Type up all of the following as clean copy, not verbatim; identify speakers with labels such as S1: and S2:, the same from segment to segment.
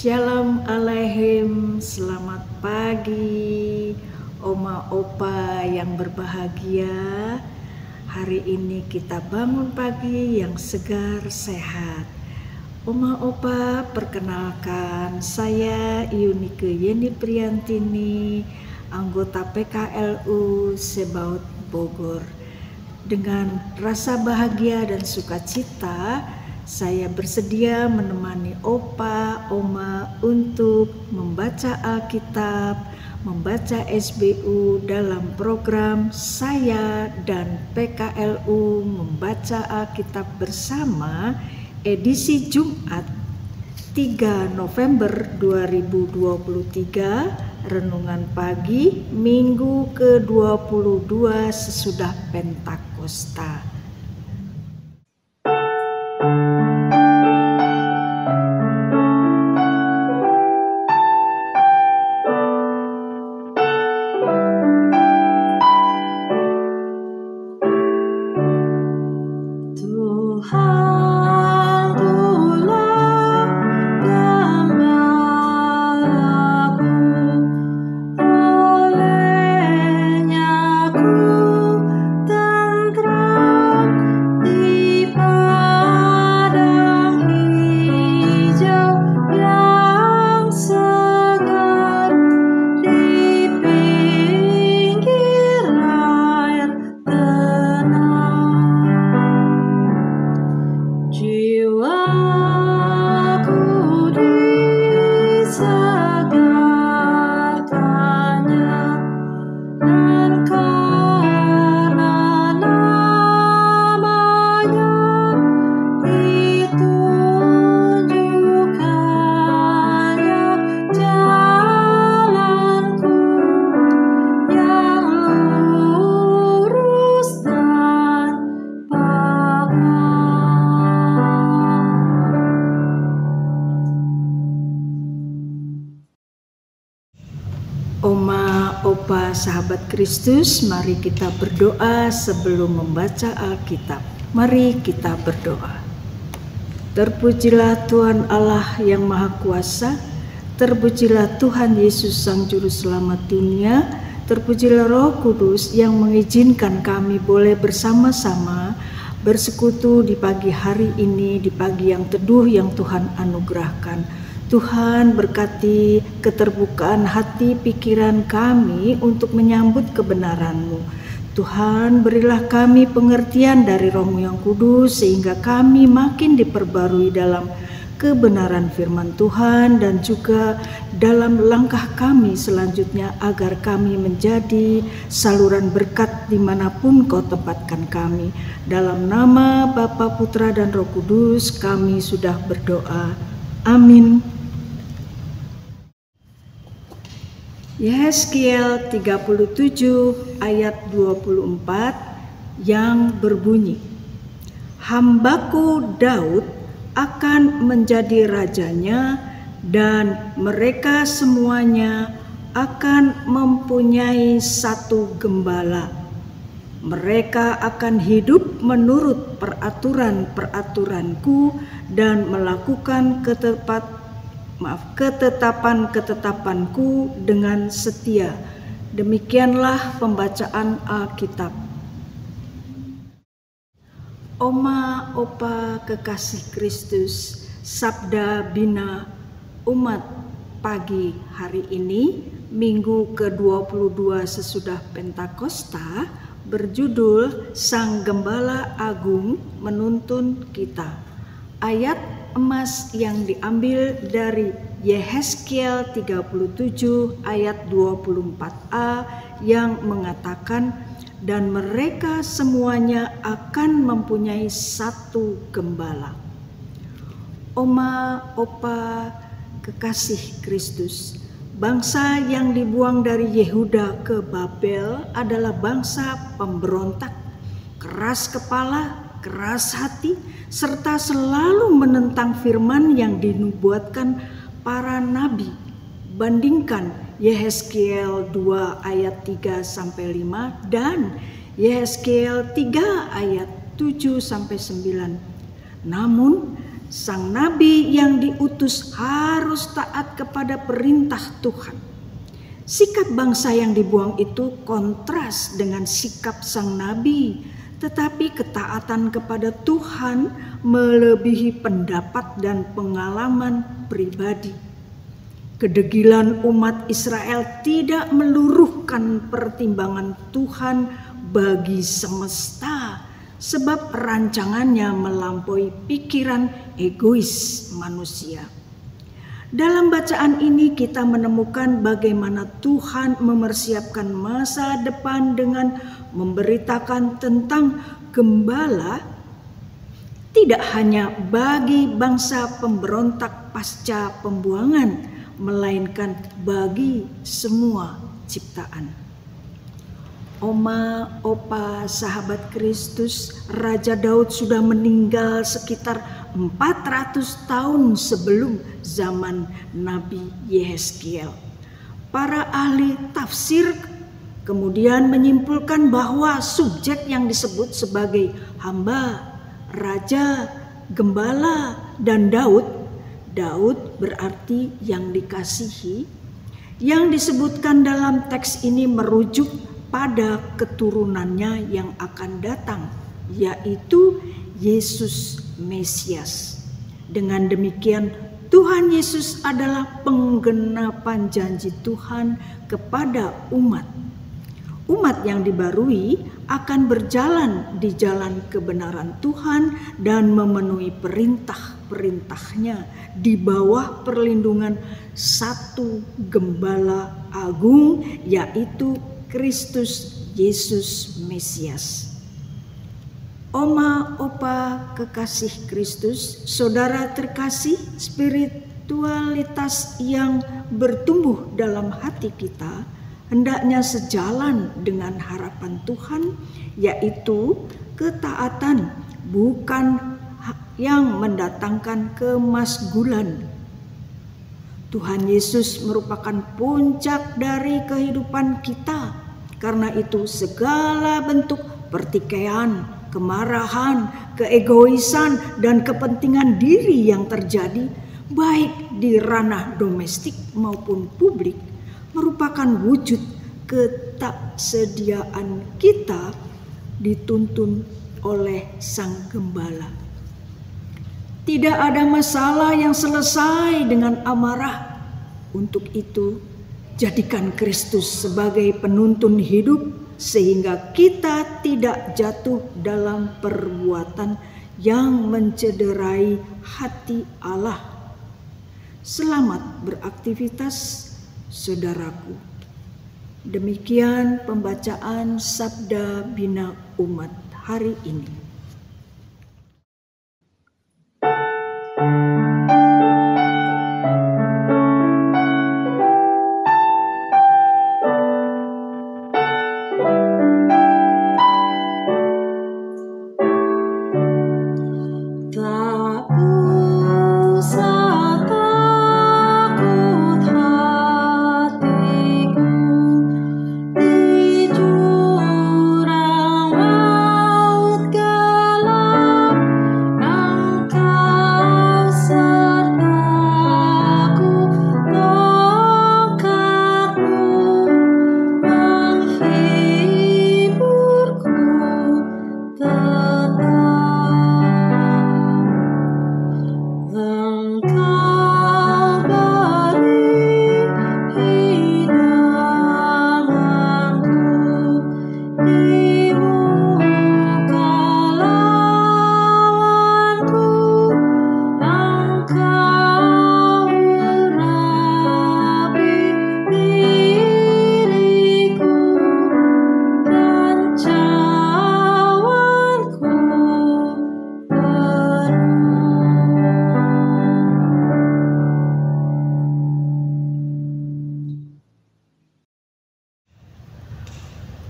S1: Shalom Aleichem, selamat pagi Oma Opa yang berbahagia. Hari ini kita bangun pagi yang segar sehat. Oma Opa, perkenalkan saya Yunike Yeni Priantini, anggota PKLU Sebaut Bogor. Dengan rasa bahagia dan sukacita, saya bersedia menemani Opa, Oma untuk membaca Alkitab, membaca SBU dalam program saya dan PKLU membaca Alkitab bersama edisi Jumat 3 November 2023, renungan pagi Minggu ke-22 sesudah Pentakosta. Oma, Opa, sahabat Kristus, mari kita berdoa sebelum membaca Alkitab. Mari kita berdoa. Terpujilah Tuhan Allah yang Maha Kuasa, terpujilah Tuhan Yesus Sang Juru Selamat dunia, terpujilah Roh Kudus yang mengizinkan kami boleh bersama-sama bersekutu di pagi hari ini, di pagi yang teduh yang Tuhan anugerahkan. Tuhan berkati keterbukaan hati pikiran kami untuk menyambut kebenaran-Mu. Tuhan berilah kami pengertian dari Roh-Mu yang kudus sehingga kami makin diperbarui dalam kebenaran firman Tuhan dan juga dalam langkah kami selanjutnya agar kami menjadi saluran berkat dimanapun Kau tempatkan kami. Dalam nama Bapa, Putra, dan Roh Kudus kami sudah berdoa. Amin. Yehezkiel 37 ayat 24 yang berbunyi, Hambaku Daud akan menjadi rajanya dan mereka semuanya akan mempunyai satu gembala. Mereka akan hidup menurut peraturan-peraturanku dan melakukan ketetapan-ketetapanku dengan setia. Demikianlah pembacaan Alkitab. Oma, Opa, kekasih Kristus, Sabda Bina Umat pagi hari ini, Minggu ke-22 sesudah Pentakosta, berjudul Sang Gembala Agung Menuntun Kita. Ayat emas yang diambil dari Yehezkiel 37 ayat 24a yang mengatakan, dan mereka semuanya akan mempunyai satu gembala. Oma, Opa, kekasih Kristus, bangsa yang dibuang dari Yehuda ke Babel adalah bangsa pemberontak, keras kepala, keras hati, serta selalu menentang firman yang dinubuatkan para nabi. Bandingkan Yehezkiel 2 ayat 3-5 dan Yehezkiel 3 ayat 7-9. Namun sang nabi yang diutus harus harus taat kepada perintah Tuhan. Sikap bangsa yang dibuang itu kontras dengan sikap sang nabi, tetapi ketaatan kepada Tuhan melebihi pendapat dan pengalaman pribadi. Kedegilan umat Israel tidak meluruhkan pertimbangan Tuhan bagi semesta, sebab rancangannya melampaui pikiran egois manusia. Dalam bacaan ini kita menemukan bagaimana Tuhan mempersiapkan masa depan dengan memberitakan tentang gembala tidak hanya bagi bangsa pemberontak pasca pembuangan, melainkan bagi semua ciptaan. Oma, opa, sahabat Kristus, Raja Daud sudah meninggal sekitar 400 tahun sebelum zaman Nabi Yehezkiel. Para ahli tafsir kemudian menyimpulkan bahwa subjek yang disebut sebagai hamba, raja, gembala, dan Daud berarti yang dikasihi. Yang disebutkan dalam teks ini merujuk pada keturunannya yang akan datang, yaitu Yesus Mesias. Dengan demikian, Tuhan Yesus adalah penggenapan janji Tuhan kepada umat. Umat yang dibarui akan berjalan di jalan kebenaran Tuhan dan memenuhi perintah-perintahnya di bawah perlindungan satu gembala agung, yaitu Kristus Yesus Mesias. Oma, opa, kekasih Kristus, saudara terkasih, spiritualitas yang bertumbuh dalam hati kita hendaknya sejalan dengan harapan Tuhan, yaitu ketaatan bukan yang mendatangkan kemasgulan. Tuhan Yesus merupakan puncak dari kehidupan kita. Karena itu segala bentuk pertikaian, kemarahan, keegoisan, dan kepentingan diri yang terjadi baik di ranah domestik maupun publik merupakan wujud ketaksediaan kita dituntun oleh Sang Gembala. Tidak ada masalah yang selesai dengan amarah. Untuk itu, jadikan Kristus sebagai penuntun hidup sehingga kita tidak jatuh dalam perbuatan yang mencederai hati Allah. Selamat beraktivitas, saudaraku. Demikian pembacaan Sabda Bina Umat hari ini.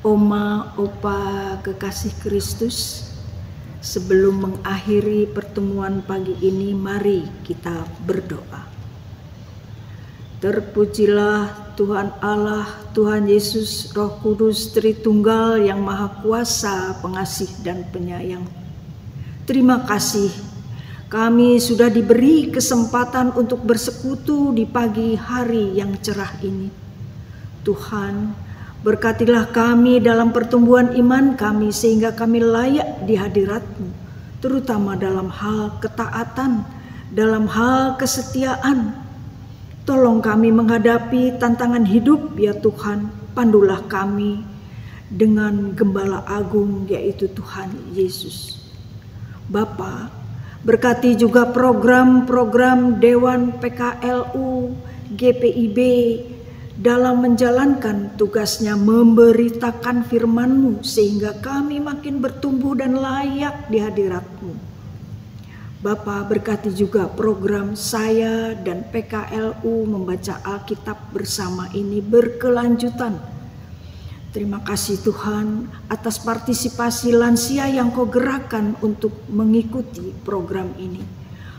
S1: Oma, opa, kekasih Kristus, sebelum mengakhiri pertemuan pagi ini, mari kita berdoa. Terpujilah Tuhan Allah, Tuhan Yesus, Roh Kudus, Tritunggal yang Maha Kuasa, Pengasih dan Penyayang. Terima kasih kami sudah diberi kesempatan untuk bersekutu di pagi hari yang cerah ini. Tuhan, berkatilah kami dalam pertumbuhan iman kami sehingga kami layak di hadirat-Mu, terutama dalam hal ketaatan, dalam hal kesetiaan. Tolong kami menghadapi tantangan hidup ya Tuhan, pandulah kami dengan Gembala Agung yaitu Tuhan Yesus. Bapa, berkati juga program-program Dewan PKLU GPIB dalam menjalankan tugasnya memberitakan firman-Mu sehingga kami makin bertumbuh dan layak di hadirat-Mu. Bapa, berkati juga program saya dan PKLU membaca Alkitab bersama ini berkelanjutan. Terima kasih Tuhan atas partisipasi lansia yang Kau gerakkan untuk mengikuti program ini.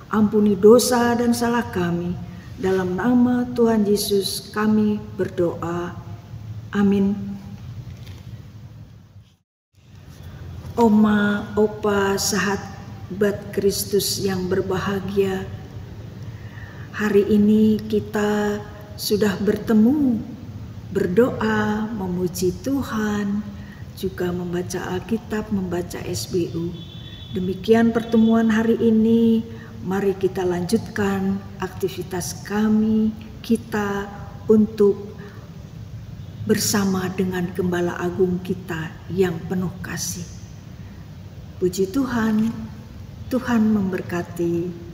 S1: Ampuni dosa dan salah kami. Dalam nama Tuhan Yesus kami berdoa. Amin. Oma, opa, sahabat Kristus yang berbahagia, hari ini kita sudah bertemu, berdoa, memuji Tuhan, juga membaca Alkitab, membaca SBU. Demikian pertemuan hari ini. Mari kita lanjutkan aktivitas kita untuk bersama dengan Gembala Agung kita yang penuh kasih. Puji Tuhan, Tuhan memberkati.